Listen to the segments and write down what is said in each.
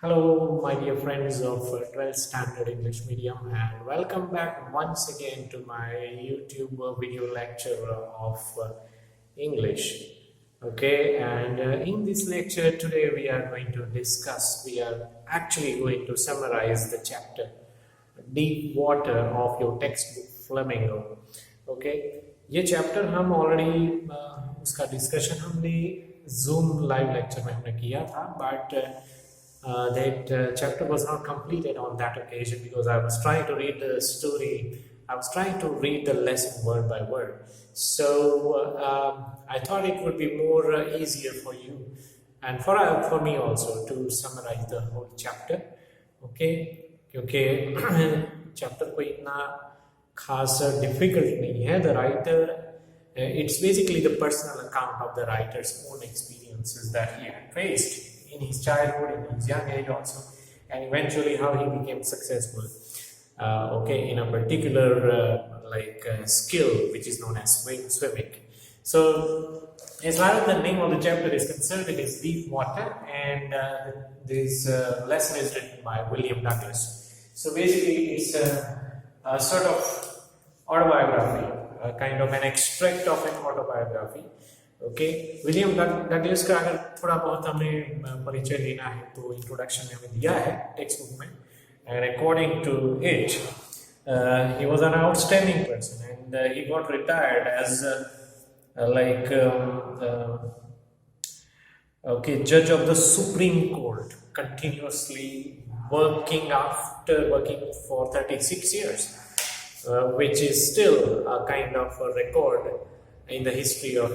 Hello, my dear friends of 12th Standard English Medium, and welcome back once again to my YouTube video lecture of English. Okay, and in this lecture today we are going to discuss, we are actually going to summarize the chapter Deep Water of your textbook Flamingo. Okay, ये chapter हम already उसका discussion हमने zoom live lecture में हमने किया था but that chapter was not completed on that occasion because I was trying to read the story. I was trying to read the lesson word by word. So I thought it would be more easier for you and for me also to summarize the whole chapter. Okay, क्योंकि chapter कोई इतना खास difficult नहीं है. The writer, it's basically the personal account of the writer's own experiences that he had faced in his childhood, in his young age also, and eventually how he became successful. Okay, in a particular skill which is known as swimming. So, as far as the name of the chapter is concerned, it is Deep Water, and this lesson is written by William Douglas. So basically, it's a sort of autobiography, kind of an extract of an autobiography. Okay William Douglas का अगर थोड़ा बहुत हमें परिचय लेना है तो introduction में हमें दिया है टेक्स्ट बुक में and according to it he was an outstanding person and he got retired as जज of the supreme court continuously working for 36 years which is still a kind of a record in the history of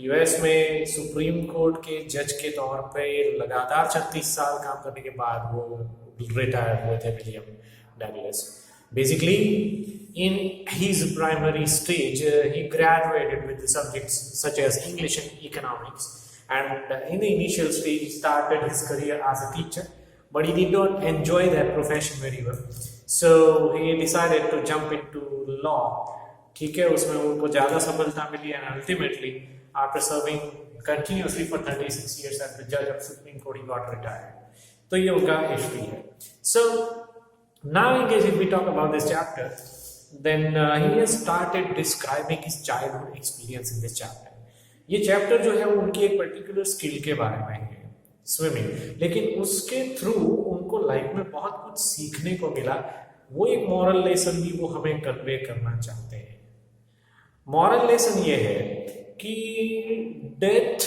US में supreme court के जज के तौर पे लगातार 36 साल काम करने के बाद वो रिटायर हुए थे William Douglas. Basically, in his primary stage, he graduated with the subjects such as English and economics, and in the initial stage, he started his career as a teacher, but he did not enjoy that profession very well. So he decided to jump into law. ठीक है, उसमें उनको ज़्यादा सफलता मिली and ultimately after serving continuously for 36 years as the जज of supreme court he got retired. तो ये उनका हिस्ट्री है. So now in case if we talk about this chapter then he has started describing his childhood experience in this chapter. ये chapter जो है वो उनकी एक पर्टिकुलर स्किल के बारे में है, स्विमिंग, लेकिन उसके थ्रू उनको लाइफ में बहुत कुछ सीखने को मिला. वो एक मॉरल लेसन भी वो हमें कन्वे करना चाहते हैं. मॉरल लेसन ये है कि डेथ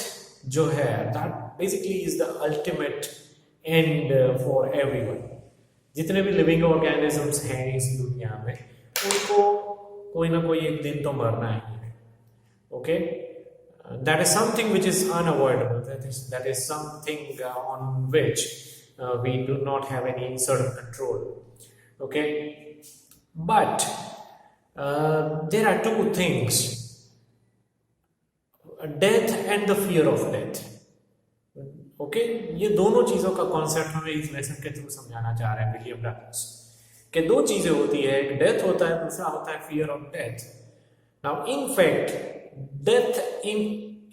जो है that basically is the ultimate and for everyone. जितने भी लिविंग ऑर्गेनिजम्स हैं इस दुनिया में उनको कोई ना कोई एक दिन तो मरना ही है. Okay, that is something which is unavoidable, that is something on which we do not have any certain control. Okay, but there are two things, death and the fear of death. Okay, ये दोनों चीजों का concept हमें इस lesson के through समझाना चाह रहे हैं विलियम डगलस कि दो चीजें होती है, एक डेथ होता है, दूसरा होता है fear of death. Now in fact death in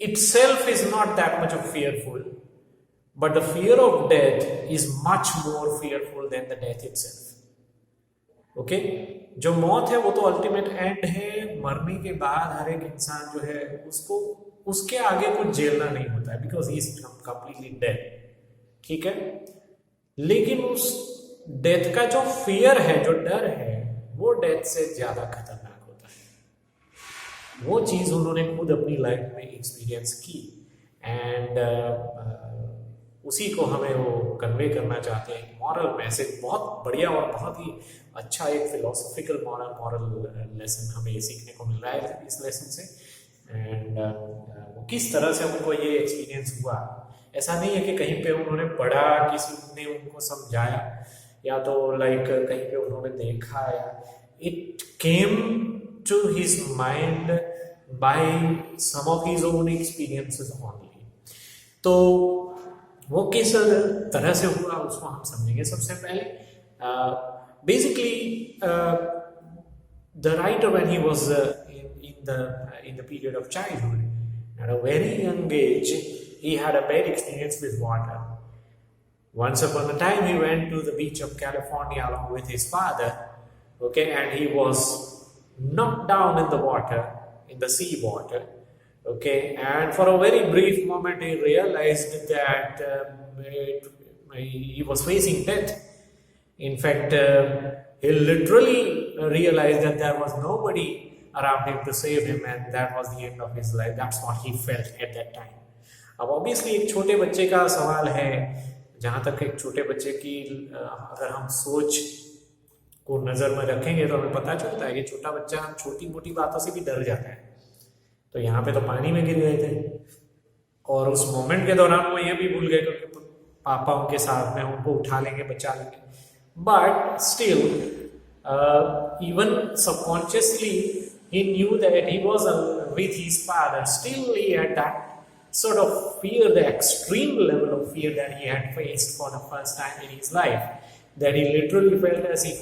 itself is not that much of fearful, but the fear of death is much more fearful than the death itself. Okay, जो मौत है वो तो अल्टीमेट एंड है. मरने के बाद हर एक इंसान जो है उसको उसके आगे कुछ झेलना नहीं होता है because he is completely dead. ठीक है, लेकिन उस डेथ का जो फियर है, जो डर है, वो डेथ से ज्यादा खतरनाक होता है. वो चीज उन्होंने खुद अपनी लाइफ में एक्सपीरियंस की एंड उसी को हमें वो कन्वे करना चाहते हैं. मॉरल मैसेज बहुत बढ़िया और बहुत ही अच्छा एक फिलोसॉफिकल मॉरल लेसन हमें सीखने को मिल रहा है इस लेसन से. एंड किस तरह से उनको ये एक्सपीरियंस हुआ. ऐसा नहीं है कि कहीं पे उन्होंने पढ़ा, किसी ने उनको समझाया, या तो कहीं पे उन्होंने देखा, या it came to his mind by some of his own experiences only. तो वो किस तरह से हुआ उसको हम समझेंगे. सबसे पहले basically the writer when he was in the period of childhood at a very young age he had a bad experience with water. Once upon a time, he went to the beach of California along with his father, okay, and he was knocked down in the water, in the sea water, okay, and for a very brief moment, he realized that he was facing death. In fact, he literally realized that there was nobody around him to save him, and that was the end of his life. That's what he felt at that time. अब obviously एक छोटे बच्चे का सवाल है, जहाँ तक एक छोटे बच्चे की अगर हम सोच को नज़र में रखेंगे तो हमें पता चलता है कि छोटा बच्चा छोटी मोटी बातों से भी डर जाता है। तो यहाँ पे तो पानी में गिर गए थे और उस मोमेंट के दौरान वो ये भी भूल गए कि पापा उनके साथ में उनको उठा लेंगे, बचा लेंगे। But still even subconsciously he knew that he was with his father. Still he had that sort of fear, the extreme level of fear that he had faced for the first time in his life, that he literally felt as if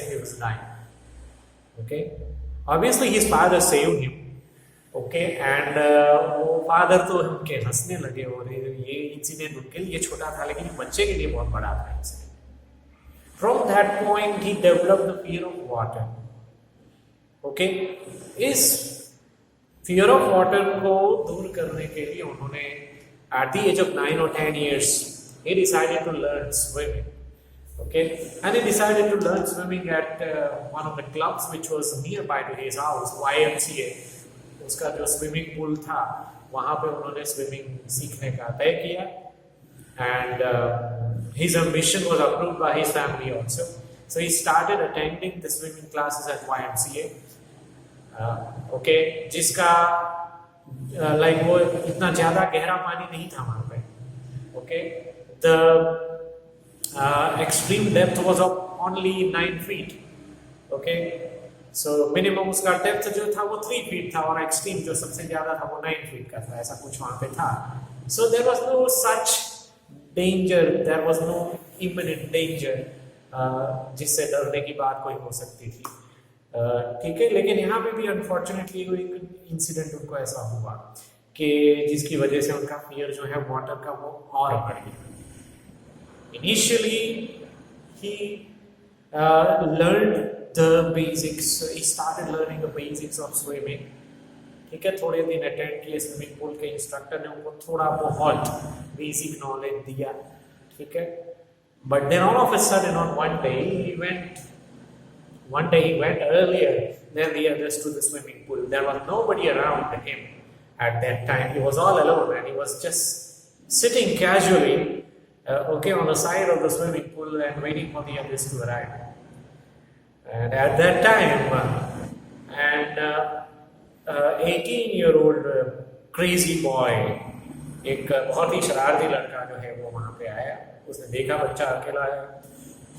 he was dying. Okay, obviously his father saved him. Okay, and वो father तो उनके हंसने लगे और ये incident उनके लिए छोटा था लेकिन बच्चे के लिए बहुत बड़ा था incident. From that point he developed the fear of water. Okay, इस फियर ऑफ वाटर को दूर करने के लिए उन्होंने at the age of 9 or 10 years he decided to learn swimming. Okay, and he decided to learn swimming at one of the clubs which was nearby to his house, YMCA. उसका जो swimming pool था वहाँ पे उन्होंने swimming सीखने का तय किया, and his ambition was approved by his family also. So he started attending the swimming classes at YMCA. Okay, जिसका लाइक वो इतना ज़्यादा गहरा पानी नहीं था वहाँ पे। Okay, the extreme depth was of only 9 feet. Okay, so minimum उसका डेप्थ जो था वो 3 feet था और एक्सट्रीम जो सबसे ज़्यादा था वो 9 feet का था, ऐसा कुछ वहाँ पे था। So there was no such danger, there was no imminent danger जिससे डरने की बात कोई हो सकती थी। ठीक है, लेकिन यहाँ पे भी अनफॉर्चुनेटली एक इंसिडेंट उनको ऐसा हुआ कि जिसकी वजह से उनका फियर जो है वाटर का वो और बढ़ गया। Initially he learned the basics, he started learning the basics of swimming. ठीक है, थोड़े दिन अटेंड किए स्विमिंग पूल के इंस्ट्रक्टर ने उनको थोड़ा बहुत बेसिक नॉलेज दिया। ठीक है, but then all of a sudden on One day he went earlier than the others to the swimming pool. There was nobody around him at that time. He was all alone and he was just sitting casually, okay, on the side of the swimming pool and waiting for the others to arrive. And at that time, 18-year-old crazy boy, एक बहुत ही शरारती लड़का जो है वो वहाँ पे आया। उसने देखा बच्चा अकेला है,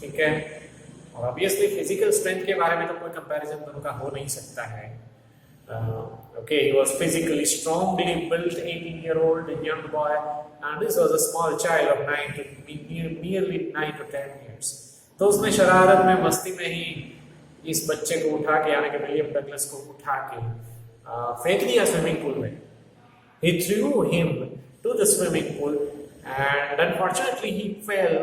ठीक है, और ऑब्वियसली फिजिकल स्ट्रेंथ के बारे में तो कोई कंपैरिजन दोनों का हो नहीं सकता है। Okay, he was physically strongly built 18-year-old young boy and this was a small child of nearly 9 to 10 years. तो उसने शरारत में मस्ती में ही इस बच्चे को उठा के, यानी कि विलियम डगलस को उठा के फेंक दिया स्विमिंग पूल में। He threw him to the swimming pool and unfortunately he fell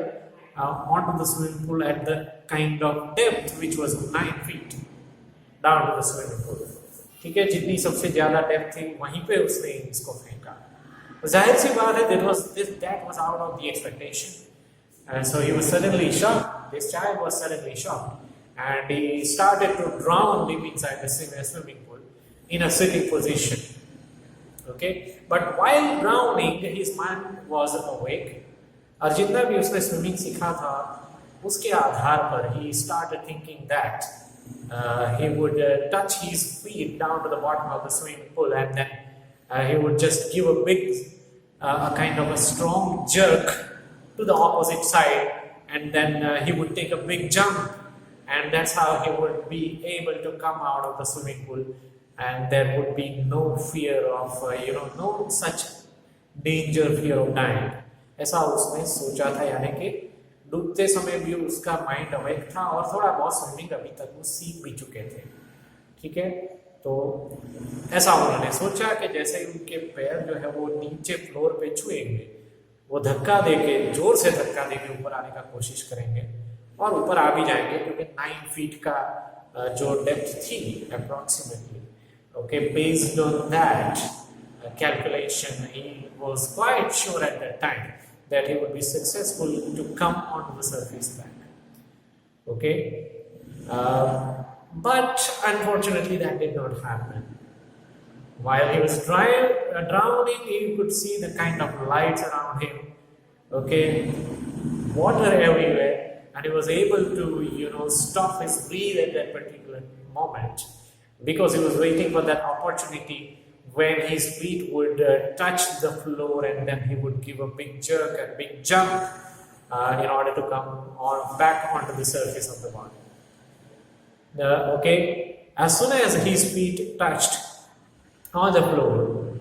onto the swimming pool at the kind of depth which was 9 feet down to the swimming pool. ठीक है, जितनी सबसे ज़्यादा डेप्थ थी वहीं पे उसने इसको फेंका। जाहिर सी बात है that was out of the expectation, and so he was suddenly shocked. This child was suddenly shocked and he started to drown deep inside the swimming pool in a sitting position. Okay, but while drowning his mind was awake. और जितना भी उसने swimming सीखा था उसके आधार पर he started thinking that he would touch his feet down to the bottom of the swimming pool and then he would just give a big a kind of a strong jerk to the opposite side and then he would take a big jump and that's how he would be able to come out of the swimming pool and there would be no fear of no such danger, fear of dying. ऐसा उसने सोचा था, यानी कि डूबते समय भी उसका माइंड अवेक था और थोड़ा बहुत स्विमिंग अभी तक वो सीख भी चुके थे। ठीक है, तो ऐसा उन्होंने सोचा कि जैसे ही उनके पैर जो है वो नीचे फ्लोर पे छुएंगे वो धक्का देके, जोर से धक्का देके ऊपर आने का कोशिश करेंगे और ऊपर आ भी जाएंगे, क्योंकि 9 फीट का जो डेप्थ थी approximately, okay, based on that calculation, he was quite sure at that time that he would be successful to come onto the surface back. Okay, but unfortunately that did not happen. While he was drowning, he could see the kind of lights around him, okay, water everywhere, and he was able to stop his breath at that particular moment, because he was waiting for that opportunity when his feet would touch the floor, and then he would give a big jerk and big jump in order to come back onto the surface of the water. Okay, as soon as his feet touched on the floor,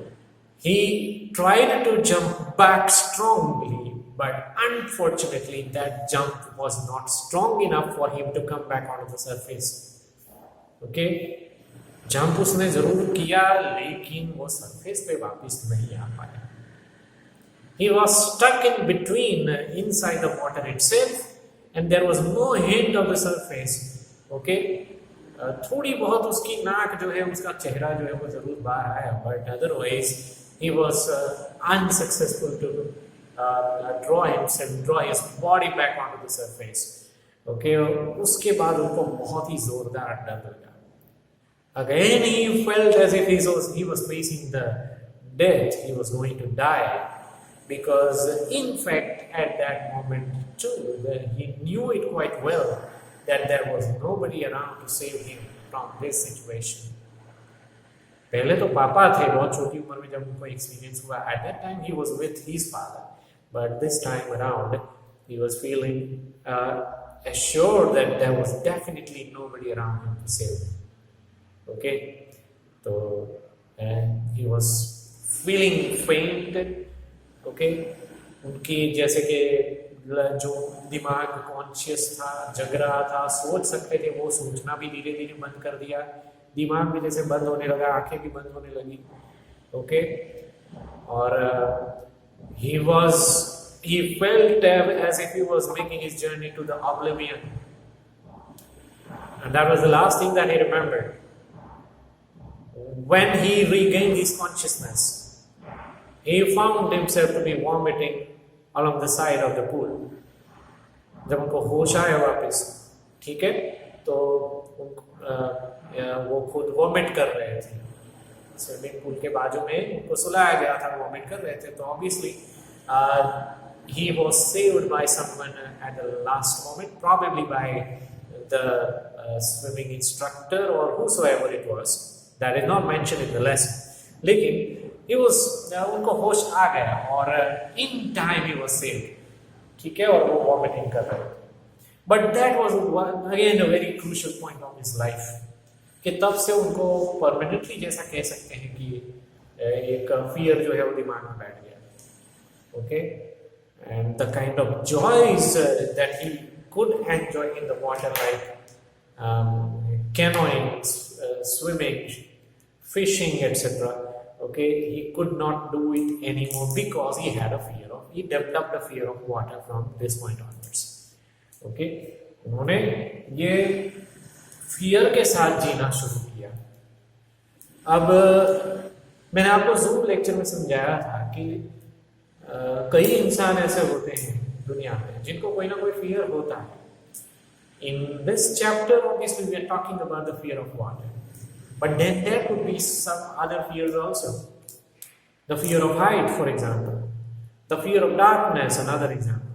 he tried to jump back strongly, but unfortunately that jump was not strong enough for him to come back onto the surface. Okay, jump उसने जरूर किया, लेकिन वो surface पे वापस नहीं आ पाया. He was stuck in between, inside the water itself, and there was no hint of the surface. Okay, थोड़ी बहुत उसकी नाक जो है, उसका चेहरा जो है वो जरूर बाहर आया, but otherwise he was unsuccessful to draw his body back onto the surface. Okay, उसके बाद उनको बहुत ही जोरदार डर लगा. Again he felt as if he was facing the death, he was going to die, because in fact at that moment too he knew it quite well that there was nobody around to save him from this situation. पहले तो पापा थे, बहुत छोटी उम्र में जब उनको एक्सपीरियंस हुआ, at that time he was with his father, but this time around he was feeling assured that there was definitely nobody around him to save him. Okay, so he was feeling faint. Okay, उनकी जैसे कि जो दिमाग conscious था, जग रहा था, सोच सकते थे, वो सोचना भी धीरे धीरे बंद कर दिया, दिमाग भी जैसे बंद होने लगा, आंखें भी बंद होने लगी. ओके, और he felt as if he was making his journey to the oblivion, and that was the last thing that he remembered. When he regained his consciousness, he found himself to be vomiting along the side of the pool. जब उनको होश आया वापस, ठीक है, तो वो खुद वॉमिट कर रहे थे. स्विमिंग पूल के बाजू में उनको सुलाया गया था, वॉमिट कर रहे थे. तो obviously he was saved by someone at the last moment, probably by the swimming instructor or whosoever it was. That is not mentioned in the lesson. लेकिन उनको होश आ गया और in time he was saved. ठीक है, और वो vomiting कर रहे थे. But that was again a very crucial point of his life, कि तब से उनको परमानेंटली जैसा कह सकते हैं कि एक फियर जो है वो दिमाग में बैठ गया. Okay, and the kind of joys that he could enjoy in the water, like canoeing, swimming, fishing, etc. Okay, he could not do it anymore because he developed a fear of water from this point onwards. Okay, उन्होंने ये fear के साथ जीना शुरू किया. अब मैंने आपको zoom lecture में समझाया था कि कई इंसान ऐसे होते हैं दुनिया में जिनको कोई ना कोई फियर होता है. In this chapter, obviously, we are talking about the fear of water. But then there could be some other fears also. The fear of height, for example. The fear of darkness, another example.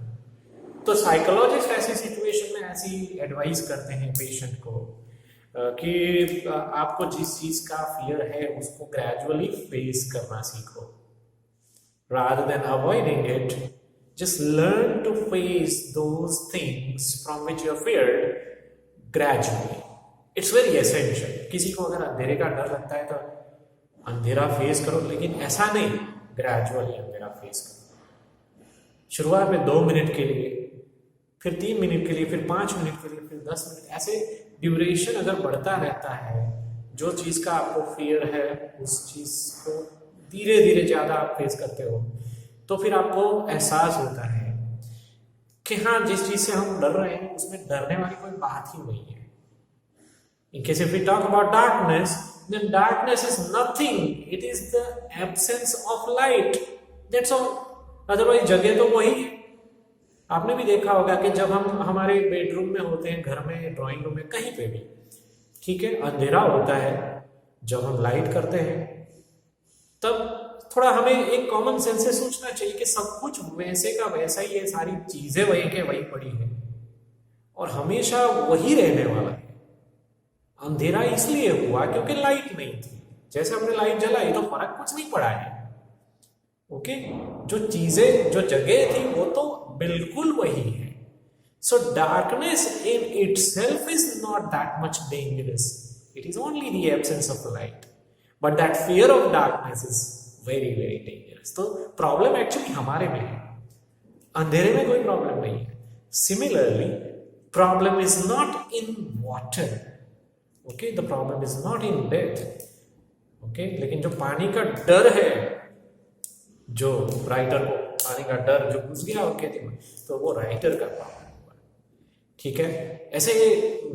तो psychologist ऐसी situation में ऐसी advice करते हैं patient को कि आपको जिस चीज का फियर है उसको ग्रेजुअली फेस करना सीखो. Rather than avoiding it, just learn to face those things from which you are feared gradually. It's very essential. किसी को अगर अंधेरे का डर लगता है तो अंधेरा फेस करो, लेकिन ऐसा नहीं, ग्रेजुअली अंधेरा फेस करो. शुरुआत में 2 मिनट के लिए, फिर 3 मिनट के लिए, फिर 5 मिनट के लिए, फिर 10 मिनट, ऐसे ड्यूरेशन अगर बढ़ता रहता है, जो चीज़ का आपको फियर है उस चीज़ को धीरे धीरे ज़्यादा आप फेस करते हो, तो फिर आपको एहसास होता है कि हाँ, जिस चीज से हम डर रहे हैं उसमें डरने वाली कोई बात ही नहीं है। In case if we talk about darkness, then darkness is nothing. It is the absence of light. That's all. Otherwise जगह तो वही है। आपने भी देखा होगा कि जब हम हमारे बेडरूम में होते हैं, घर में, ड्राइंग रूम में, कहीं पे भी, ठीक है, अंधेरा होता है, जब हम लाइट करते हैं तब थोड़ा हमें एक कॉमन सेंस से सोचना चाहिए कि सब कुछ वैसे का वैसा ही है, सारी चीजें वही के वही पड़ी है और हमेशा वही रहने वाला है। अंधेरा इसलिए हुआ क्योंकि लाइट नहीं थी। जैसे हमने लाइट जलाई तो फर्क कुछ नहीं पड़ा है। ओके, जो चीजें, जो जगह थी वो तो बिल्कुल वही है। So darkness in itself is not that much dangerous, it is only the absence of light, but that fear of darkness is very very dangerous. तो प्रॉब्लम एक्चुअली हमारे में है, अंधेरे में कोई प्रॉब्लम नहीं है। Similarly problem is not in water, okay, the problem is not in death, okay. लेकिन जो पानी का डर है, जो राइटर को पानी का डर जो घुस गया उनके दिमाग, तो वो राइटर का प्रॉब्लम हुआ, ठीक है। ऐसे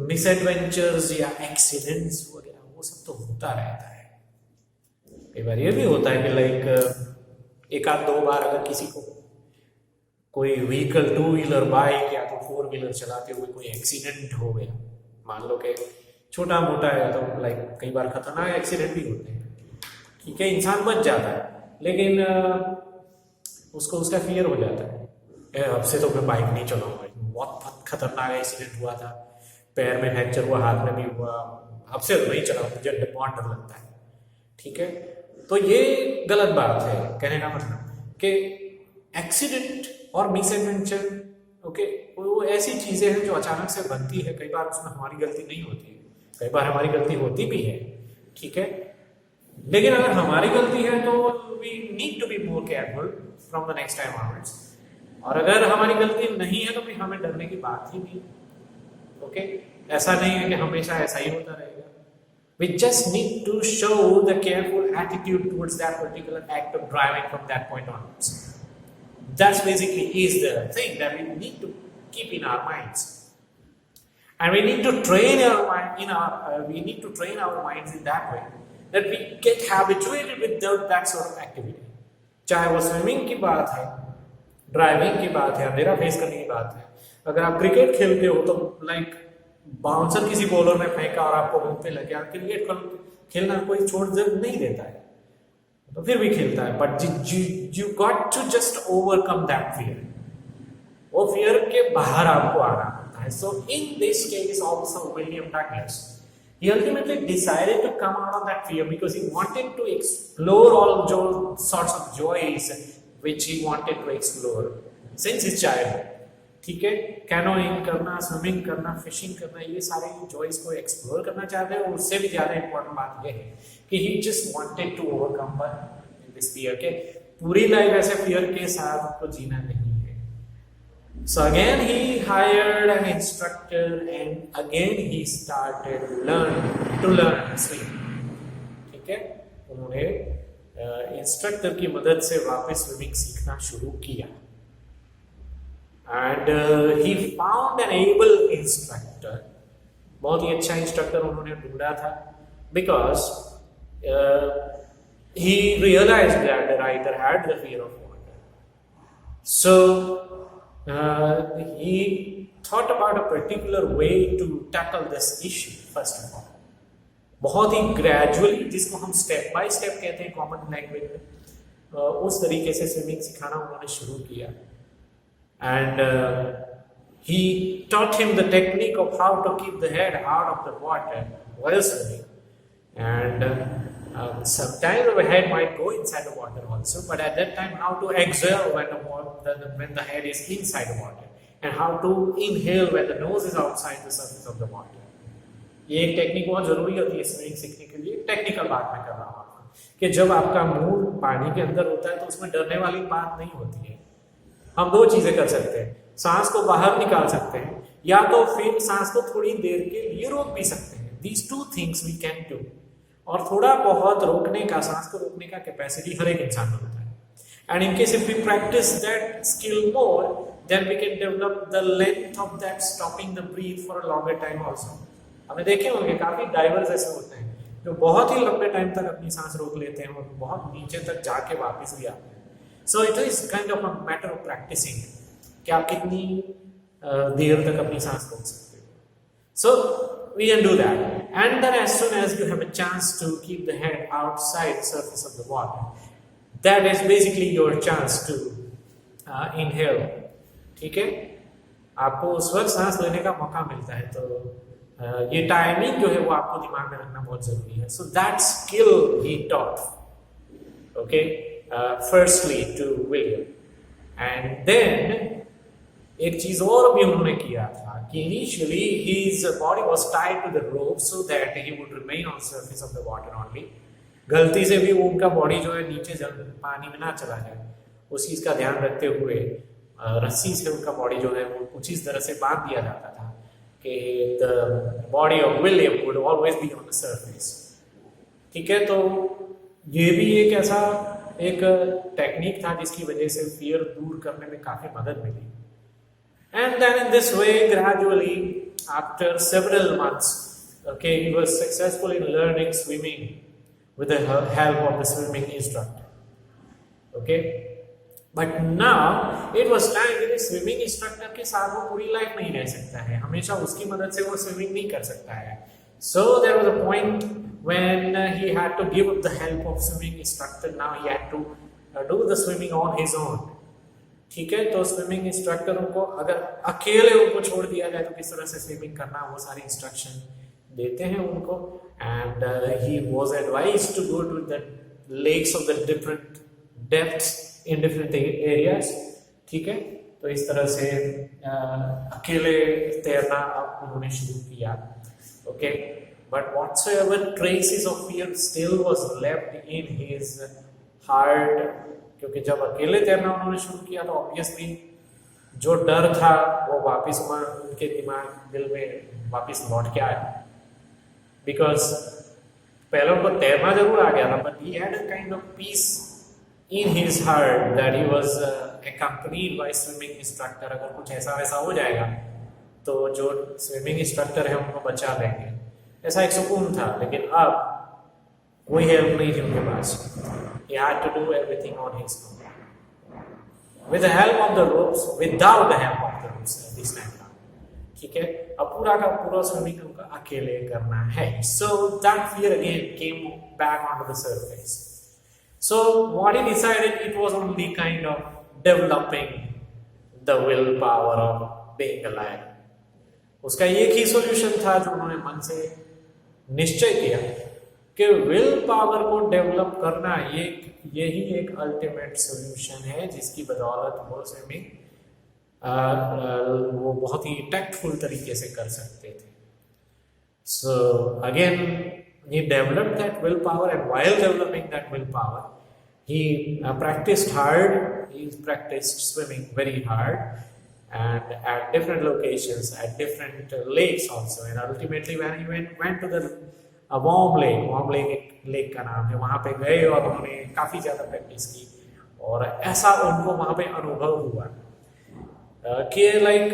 मिसएडवेंचर्स या एक्सीडेंट्स वगैरह वो सब तो होता रहता है। कई बार ये भी होता है कि लाइक एक आध दो बार अगर किसी को कोई व्हीकल, टू व्हीलर, बाइक या तो फोर व्हीलर चलाते हुए कोई एक्सीडेंट हो गया, मान लो कि छोटा मोटा है, तो लाइक कई बार खतरनाक एक्सीडेंट भी होते हैं, ठीक है, इंसान बच जाता है, लेकिन उसको उसका फियर हो जाता है, अब से तो मैं बाइक नहीं चलाऊंगा, बहुत खतरनाक एक्सीडेंट हुआ था, पैर में फ्रैक्चर हुआ, हाथ में भी हुआ, अब से तो नहीं चलाऊंगा, मुझे बहुत डर लगता है, ठीक है। तो ये गलत बात है। कहने का मतलब कि एक्सीडेंट और मिसएडवेंचर, ओके, वो ऐसी चीजें हैं जो अचानक से बनती है। कई बार उसमें हमारी गलती नहीं होती है, कई बार हमारी गलती होती भी है, ठीक है। लेकिन अगर हमारी गलती है तो we need to be more careful from the next time onwards, और अगर हमारी गलती नहीं है तो फिर हमें डरने की बात ही नहीं, ओके। ऐसा नहीं है कि हमेशा ऐसा ही होता रहेगा। We just need to show the careful attitude towards that particular act of driving from that point onwards. That's basically is the thing that we need to keep in our minds, and we need to train our mind in our we need to train our minds in that way that we get habituated with that sort of activity. चाहे वो swimming की बात है, driving की बात है, अंधेरा face करने की बात है। अगर आप क्रिकेट खेलते हो तो लाइक बाउंसर किसी बॉलर ने फेंका और आपको मुंह पे लग गया, क्रिकेट खेलना कोई छोड़ नहीं देता है, तो फिर भी खेलता है, but you got to just overcome that fear. वो फियर के बाहर आपको आना होता है। So in this case also William Douglas, he ultimately decided to come out of that fear because he wanted to explore all sorts of joys which he wanted to explore since his childhood, ठीक है। Canoeing करना, swimming करना, fishing करना, ये सारे joys को explore करना चाहते हैं। और उससे भी ज्यादा इंपॉर्टेंट बात ये है कि he just wanted to overcome this fear, के पूरी लाइफ ऐसे फियर के साथ आपको जीना नहीं है। So again he hired an instructor and again he started to learn swimming, ठीक है। उन्होंने इंस्ट्रक्टर की मदद से वापस स्विमिंग सीखना शुरू किया। And he found an able instructor, बहुत ही अच्छा इंस्ट्रक्टर उन्होंने ढूंढा था, because he realized that the writer had the fear of water. So he thought about a particular way to tackle this issue. First of all, बहुत ही gradually, जिसको हम step by step कहते हैं common language में, उस तरीके से swimming सिखाना उन्होंने शुरू किया। And he taught him the technique of how to keep the head out of the water while swimming. And sometimes the head might go inside the water also, but at that time how to exhale when the head is inside the water, and how to inhale when the nose is outside the surface of the water. ये एक technique बहुत जरूरी होती है swimming सीखने के लिए। Technical बात मैं कर रहा हूँ कि जब आपका मुंह पानी के अंदर होता है तो उसमें डरने वाली बात नहीं होती है। हम दो चीजें कर सकते हैं, सांस को बाहर निकाल सकते हैं या तो फिर सांस को थोड़ी देर के लिए रोक भी सकते हैं। These two things we can do। और थोड़ा बहुत रोकने का, सांस को रोकने का कैपेसिटी हर एक इंसान में होता है। And in case if we practice that skill more, then we can develop the length of that stopping the breath for a longer time also. हमने देखे होंगे काफी डाइवर्स ऐसे होते हैं जो बहुत ही लंबे टाइम तक अपनी सांस रोक लेते हैं और बहुत नीचे तक जाके वापस भी आते हैं. So it is kind of a matter of practicing कि आप कितनी देर तक अपनी सांस रोक सकते हो. सो we can do that, and then as soon as you have a chance to keep the head outside the surface of the water, that is basically your chance to inhale. ठीक है, आपको उस वक्त सांस लेने का मौका मिलता है, तो ये टाइमिंग जो है वो आपको दिमाग में रखना बहुत जरूरी है. So that skill he taught, okay, firstly to William. And then एक चीज और भी उन्होंने किया था कि initially his body was tied to the rope so that he would remain on the surface of the water only. गलती से भी उनका बॉडी जो है नीचे पानी में ना चला जाए, उस चीज का ध्यान रखते हुए रस्सी से उनका बॉडी जो है वो कुछ इस तरह से बांध दिया जाता था कि the body of William would always be on the surface. ठीक है, तो ये भी एक ऐसा एक टेक्निक था जिसकी वजह से फियर दूर करने में काफी मदद मिली. And then in this way, gradually, after several months, okay, he was successful in learning swimming with the help of the swimming instructor. Okay, but now it was time कि swimming instructor के साथ वो पूरी life नहीं रह सकता है, हमेशा उसकी मदद से वो स्विमिंग नहीं कर सकता है. So there was a point when he had to give up the help of swimming instructor. Now he had to do the swimming on his own. ठीक है, तो स्विमिंग इंस्ट्रक्टरों को अगर अकेले उनको छोड़ दिया जाए तो किस तरह से स्विमिंग करना, वो सारी इंस्ट्रक्शन देते हैं उनको. And he was advised to go to the lakes of the different depths in different areas. ठीक है, तो इस तरह से अकेले तैरना अब उन्होंने शुरू किया. Okay, but whatsoever traces of fear still was left in his heart. क्योंकि जब अकेले तैरना उन्होंने शुरू किया तो ऑब्वियसली जो डर था वो वापस उनके दिमाग दिल में वापस लौट के आया. बिकॉज पहले उनको तैरना जरूर आ गया था, but he had a kind of peace in his heart that he was accompanied by swimming instructor. अगर कुछ ऐसा वैसा हो जाएगा तो जो स्विमिंग इंस्ट्रक्टर है उनको बचा लेंगे, ऐसा एक सुकून था. लेकिन अब कोई हेल्प नहीं थी उनके पास. He had to do everything on his own, with the help of the ropes, without the help of the ropes this time around. ठीक है, अब पूरा का पूरा स्विमिंग उनका अकेले करना है. So that fear again came back onto the surface. So what he decided, it was only kind of developing the willpower of being alive. उसका एक ही solution था जो उन्होंने मन से निश्चय किया कि विल पावर को डेवलप करना यही एक अल्टीमेट सोल्यूशन है जिसकी बदौलत वो स्विमिंग वो बहुत ही टैक्टफुल तरीके से कर सकते थे. सो again he developed that will power, and while developing that will power he practiced hard. He practiced swimming very hard and at different locations, at different lakes also, and ultimately when he went to the warm lake एक lake का नाम है, वहाँ पे गए और उन्होंने काफ़ी ज़्यादा प्रैक्टिस की और ऐसा उनको वहाँ पे अनुभव हुआ कि लाइक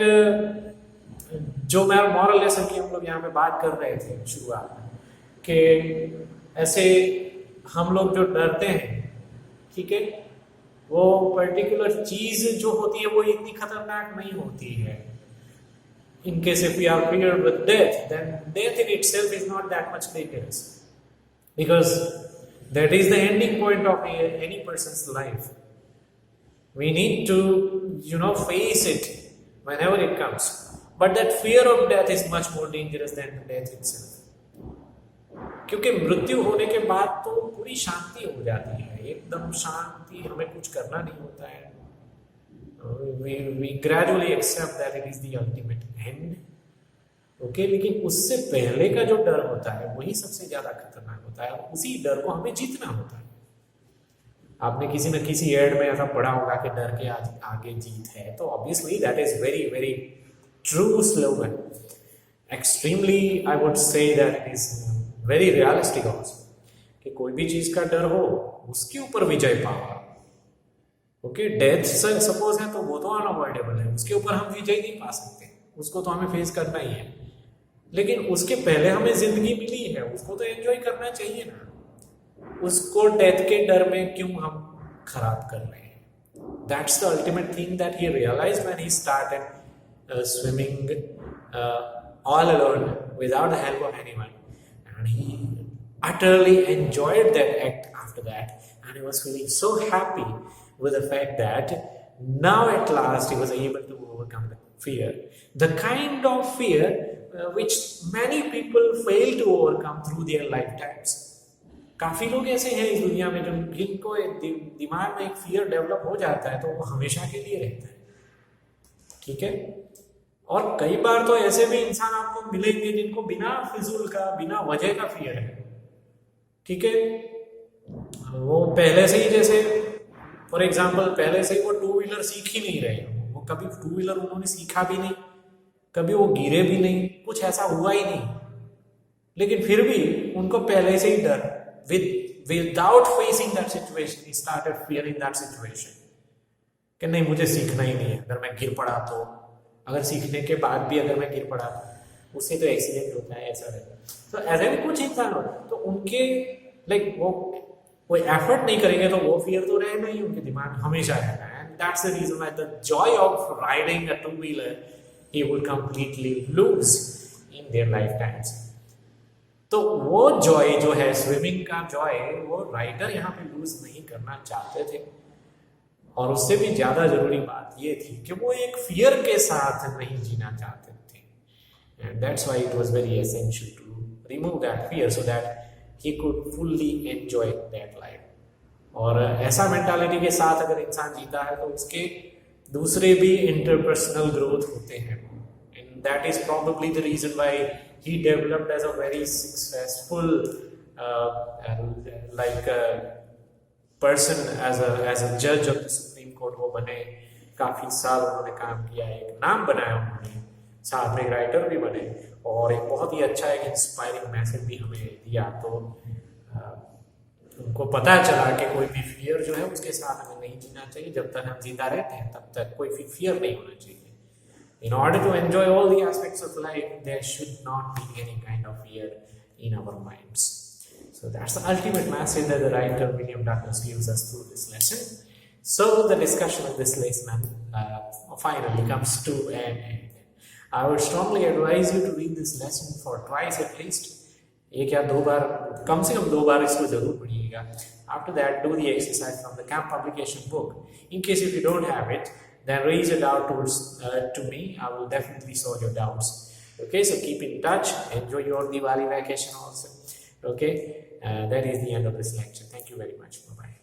जो मैं मॉरल लेसन की हम लोग यहाँ पे बात कर रहे थे शुरुआत में कि ऐसे हम लोग जो डरते हैं, ठीक है, वो पर्टिकुलर चीज़ जो होती है वो इतनी खतरनाक नहीं होती है. In case if we are feared with death, then death in itself is not that much dangerous, because that is the ending point of any person's life. We need to, face it whenever it comes. But that fear of death is much more dangerous than the death itself. क्योंकि मृत्यु होने के बाद तो पूरी शांति हो जाती है, एकदम शांति, हमें कुछ करना नहीं होता है. We gradually accept that it is the ultimate end. Okay, लेकिन उससे पहले का जो डर होता है वही सबसे ज्यादा खतरनाक होता है, उसी डर को हमें जीतना होता है. आपने किसी न किसी एड में ऐसा पढ़ा होगा कि डर के आगे जीत है, तो obviously that is very very true slogan. Extremely I would say that it is very realistic also कि कोई भी चीज का डर हो उसके ऊपर विजय पाओ. ओके, डेथ सपोज है तो वो तो अनअवॉइडेबल है, उसके ऊपर हम विजय नहीं पा सकते, उसको तो हमें फेस करना ही है। लेकिन उसके पहले हमें जिंदगी मिली है, उसको तो एंजॉय करना चाहिए ना। उसको डेथ के डर में क्यों हम खराब कर रहे हैं? That's the ultimate thing that he realized when he started swimming all alone without the help of anyone, and he utterly enjoyed that act after that, and he was feeling so happy with the fact that now at last he was able to overcome the fear, the kind of fear which many people fail to overcome through their lifetimes. काफी लोग ऐसे हैं इस दुनिया में जिनको दिमाग में एक फियर डेवलप हो जाता है तो वो हमेशा के लिए रहता है, ठीक है। और कई बार तो ऐसे भी इंसान आपको मिलेंगे जिनको बिना फिजूल का, बिना वजह का फियर है, ठीक है। वो पहले से ही, जैसे फॉर एग्जाम्पल, पहले से ही वो टू व्हीलर सीख ही नहीं रहे, वो कभी टू व्हीलर उन्होंने सीखा भी नहीं, कभी वो गिरे भी नहीं, कुछ ऐसा हुआ ही नहीं, लेकिन फिर भी उनको पहले से ही डर, without facing that situation he started fearing that situation कि नहीं मुझे सीखना ही नहीं है, अगर मैं गिर पड़ा तो, अगर सीखने के बाद भी अगर मैं गिर पड़ा तो उससे तो एक्सीडेंट होता है, ऐसा रहता है। तो ऐसे भी कुछ इंसान हो तो उनके लाइक वो कोई एफर्ट नहीं करेंगे तो वो फियर तो रहना ही उनके दिमाग में हमेशा रहना है। And that's the reason why the joy of riding a two wheeler he will completely lose in their lifetimes. तो वो जॉय जो है, स्विमिंग का जॉय, वो राइडर यहाँ पे लूज नहीं करना चाहते थे। और उससे भी ज्यादा जरूरी बात ये थी कि वो एक फियर के साथ नहीं जीना चाहते थे। And that's why it was very essential to remove that fear so that he could fully enjoy that life. और ऐसा मेंटालिटी के साथ अगर इंसान जीता है तो उसके दूसरे भी इंटरपर्सनल ग्रोथ होते हैं, and that is probably the reason why he developed as a very successful person as a judge of the Supreme Court। वो बने, काफी साल उन्होंने काम किया, एक नाम बनाया उन्होंने, साथ में राइटर भी बने और एक बहुत ही अच्छा एक इंस्पायरिंग मैसेज भी हमें दिया। तो उनको पता चला कि कोई भी फियर जो है उसके साथ हमें नहीं जीना चाहिए, जब तक हम जिंदा रहते हैं तब तक कोई भी फियर नहीं होना चाहिए। In order to enjoy all the aspects of life, there should not be any kind of fear in our minds. So that's the ultimate message that the writer William Douglas gives us through this lesson. So the discussion of this lesson finally comes to an end. I would strongly advise you to read this lesson for twice at least. एक या दो बार, कम से कम 2 बार इसको जरूर पढ़िएगा। After that, do the exercise from the Camp Publication book. In case if you don't have it, then raise your doubt to me. I will definitely solve your doubts. Okay, so keep in touch. Enjoy your Diwali vacation also. Okay, that is the end of this lecture. Thank you very much. Bye-bye.